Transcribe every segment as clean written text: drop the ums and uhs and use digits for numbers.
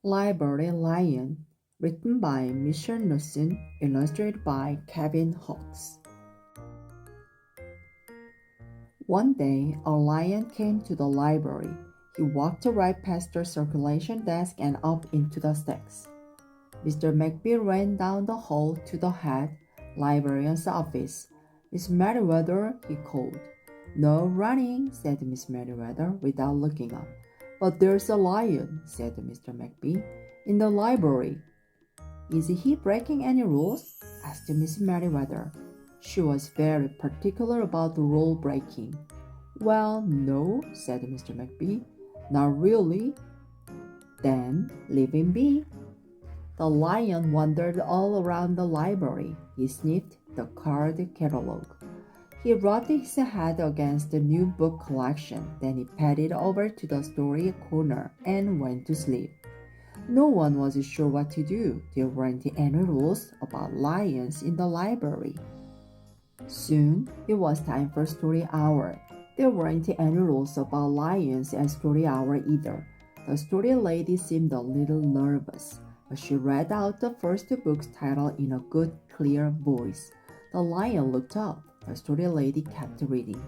Library Lion, written by Michelle Nussen, illustrated by Kevin Hawkes. One day, a lion came to the library. He walked right past the circulation desk and up into the stacks. Mr. McBee ran down the hall to the head librarian's office. Miss Meriwether, he called. No running, said Miss Meriwether without looking up. But there's a lion, said Mr. McBee, in the library. Is he breaking any rules? Asked Miss Meriwether. She was very particular about rule breaking. Well, no, said Mr. McBee. Not really. Then leave him be. The lion wandered all around the library. He sniffed the card catalog. He rubbed his head against the new book collection. Then he padded over to the story corner and went to sleep. No one was sure what to do. There weren't any rules about lions in the library. Soon, it was time for story hour. There weren't any rules about lions at story hour either. The story lady seemed a little nervous, but she read out the first book's title in a good, clear voice. The lion looked up. The story lady kept reading.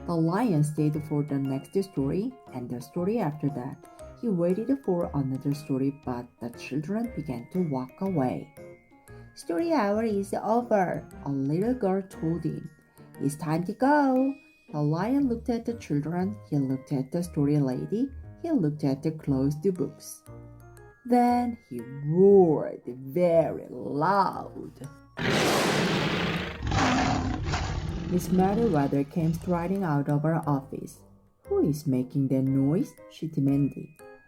The lion stayed for the next story and the story after that. He waited for another story, but the children began to walk away. Story hour is over, a little girl told him. It's time to go. The lion looked at the children. He looked at the story lady. He looked at the closed books. Then he roared very loud. Miss Meriwether came striding out of her office. Who is making that noise? She demanded.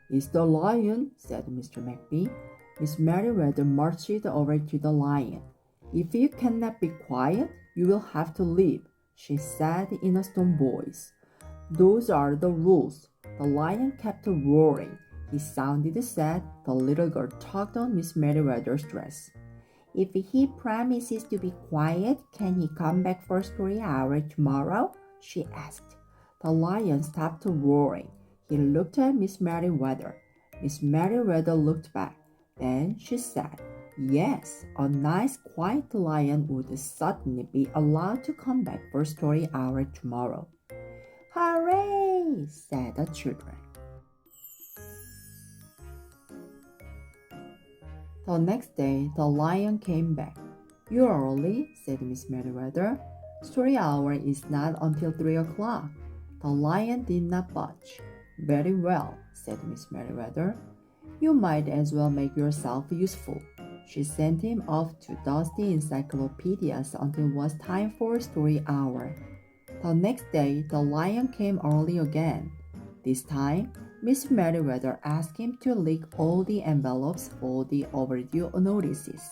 It's the lion, said Mr. McBee. Miss Meriwether marched over to the lion. If you cannot be quiet, you will have to leave, she said in a stern voice. Those are the rules. The lion kept roaring. He sounded sad. The little girl tugged on Miss Meriwether's dress. If he promises to be quiet, can he come back for story hour tomorrow? She asked. The lion stopped roaring. He looked at Miss Meriwether. Miss Meriwether looked back. Then she said, Yes, a nice quiet lion would certainly be allowed to come back for story hour tomorrow. Hooray! Said the children. The next day, the lion came back. You're early, said Miss Meriwether. Story hour is not until 3 o'clock. The lion did not budge. Very well, said Miss Meriwether. You might as well make yourself useful. She sent him off to dusty encyclopedias until it was time for story hour. The next day, the lion came early again. This time, Miss Meriwether asked him to lick all the envelopes for the overdue notices.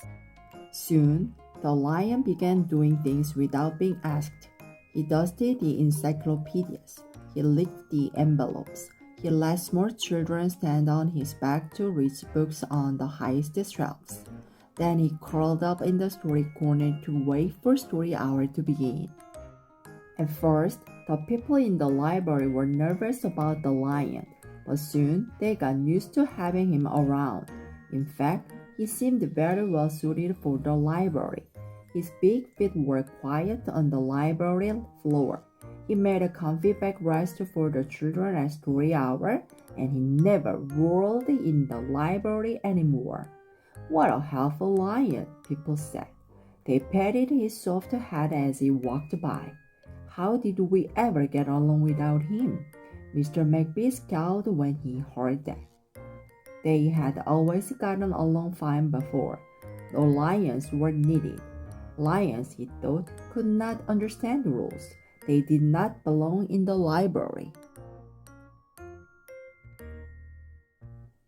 Soon, the lion began doing things without being asked. He dusted the encyclopedias. He licked the envelopes. He let small children stand on his back to reach books on the highest shelves. Then he curled up in the story corner to wait for story hour to begin. At first, the people in the library were nervous about the lion, but soon they got used to having him around. In fact, he seemed very well suited for the library. His big feet were quiet on the library floor. He made a comfy backrest for the children at story hour, and he never roared in the library anymore. What a helpful lion, people said. They patted his soft head as he walked by. How did we ever get along without him? Mr. McBee scowled when he heard that. They had always gotten along fine before. No lions were needed. Lions, he thought, could not understand rules. They did not belong in the library.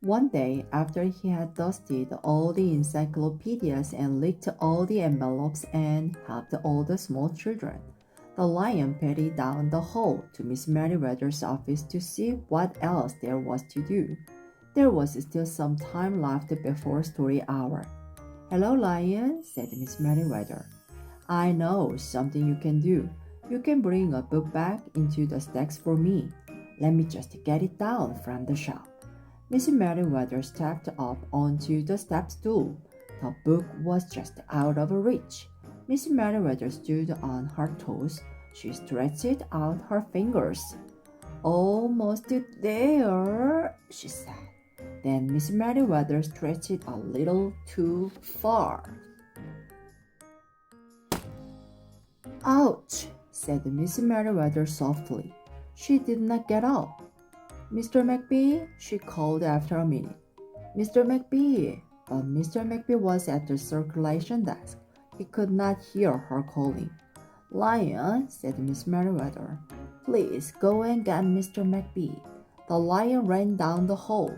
One day, after he had dusted all the encyclopedias and licked all the envelopes and helped all the small children, the lion padded down the hall to Miss Meriwether's office to see what else there was to do. There was still some time left before story hour. Hello, lion, said Miss Meriwether. I know something you can do. You can bring a book back into the stacks for me. Let me just get it down from the shelf. Miss Merriweather stepped up onto the step stool. The book was just out of reach. Miss Merriweather stood on her toes. She stretched out her fingers. Almost there, she said. Then Miss Merriweather stretched a little too far. Ouch, said Miss Merriweather softly. She did not get up. Mr. McBee, she called after a minute. Mr. McBee, but Mr. McBee was at the circulation desk. He could not hear her calling. Lion, said Miss Merriweather, please go and get Mr. McBee. The lion ran down the hall.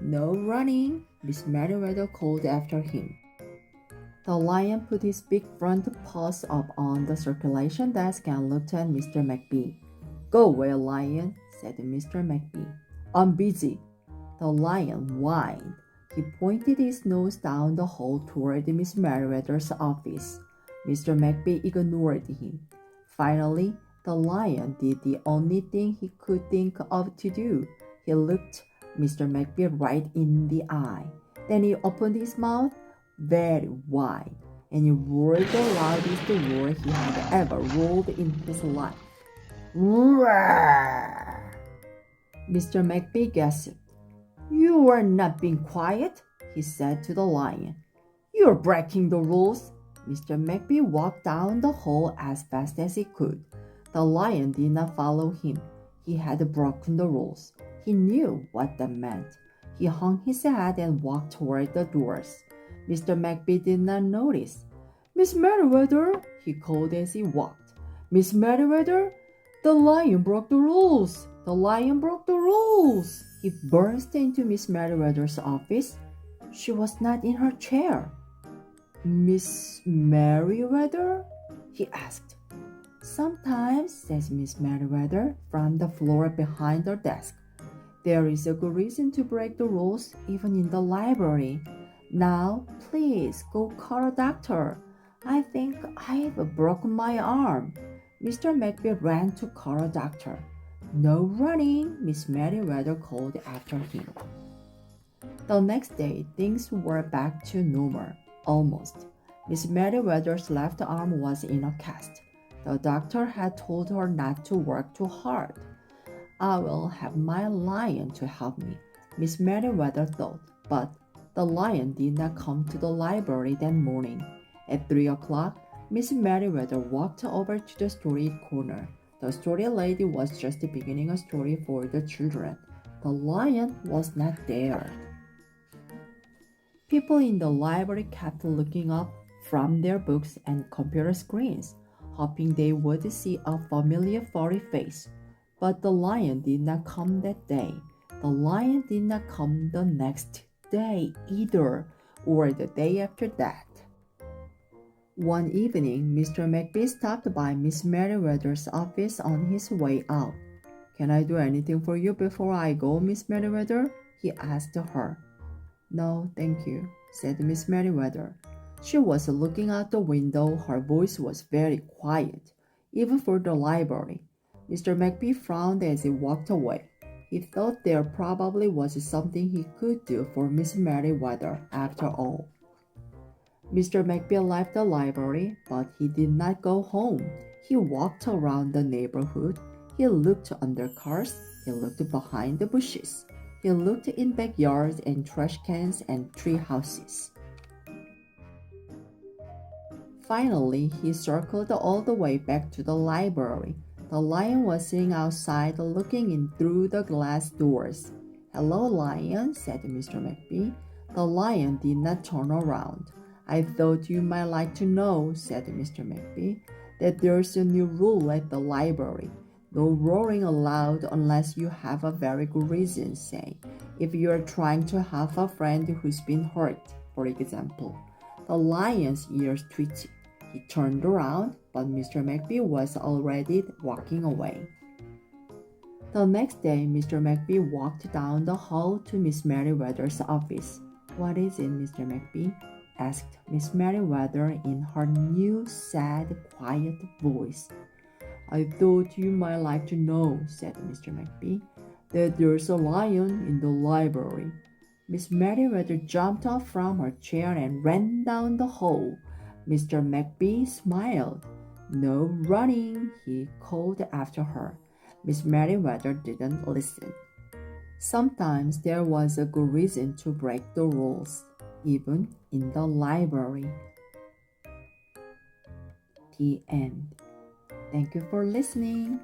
No running, Miss Merriweather called after him. The lion put his big front paws up on the circulation desk and looked at Mr. McBee. Go away, lion, said Mr. McBee. I'm busy. The lion whined. He pointed his nose down the hall toward Miss Merriweather's office. Mr. McBee ignored him. Finally, the lion did the only thing he could think of to do. He looked Mr. McBee right in the eye. Then he opened his mouth very wide, and he roared the loudest roar he had ever roared in his life. Roar! Mr. McBee gasped. You are not being quiet, he said to the lion. You're breaking the rules. Mr. McBee walked down the hall as fast as he could. The lion did not follow him. He had broken the rules. He knew what that meant. He hung his head and walked toward the doors. Mr. McBee did not notice. Miss Merriweather, he called as he walked. Miss Merriweather, the lion broke the rules. The lion broke the rules. He burst into Miss Merriweather's office. She was not in her chair. Miss Merriweather? He asked. Sometimes, says Miss Merriweather from the floor behind her desk. There is a good reason to break the rules, even in the library. Now, please go call a doctor. I think I've broken my arm. Mr. McBee ran to call a doctor. No running, Miss Merriweather called after him. The next day, things were back to normal, almost. Miss Merriweather's left arm was in a cast. The doctor had told her not to work too hard. I will have my lion to help me, Miss Merriweather thought, but the lion did not come to the library that morning. At 3 o'clock, Miss Merriweather walked over to the story corner. The story lady was just beginning a story for the children. The lion was not there. People in the library kept looking up from their books and computer screens, hoping they would see a familiar furry face. But the lion did not come that day. The lion did not come the next day either, or the day after that. One evening, Mr. McBee stopped by Miss Merriweather's office on his way out. Can I do anything for you before I go, Miss Merriweather? He asked her. No, thank you, said Miss Merriweather. She was looking out the window. Her voice was very quiet, even for the library. Mr. McBee frowned as he walked away. He thought there probably was something he could do for Miss Merriweather after all. Mr. McBee left the library, but he did not go home. He walked around the neighborhood. He looked under cars. He looked behind the bushes. He looked in backyards and trash cans and tree houses. Finally, he circled all the way back to the library. The lion was sitting outside looking in through the glass doors. Hello, lion, said Mr. McBee. The lion did not turn around. I thought you might like to know, said Mr. McBee, that there's a new rule at the library. No roaring allowed unless you have a very good reason, say, if you are trying to help a friend who's been hurt, for example. The lion's ears twitched. He turned around, but Mr. McBee was already walking away. The next day, Mr. McBee walked down the hall to Miss Merriweather's office. What is it, Mr. McBee? Asked Miss Merriweather in her new, sad, quiet voice. I thought you might like to know, said Mr. McBee, There's a lion in the library. Miss Merriweather jumped up from her chair and ran down the hall. Mr. McB smiled. No running, he called after her. Miss Merriweather didn't listen. Sometimes there was a good reason to break the rules, even in the library. The end. Thank you for listening.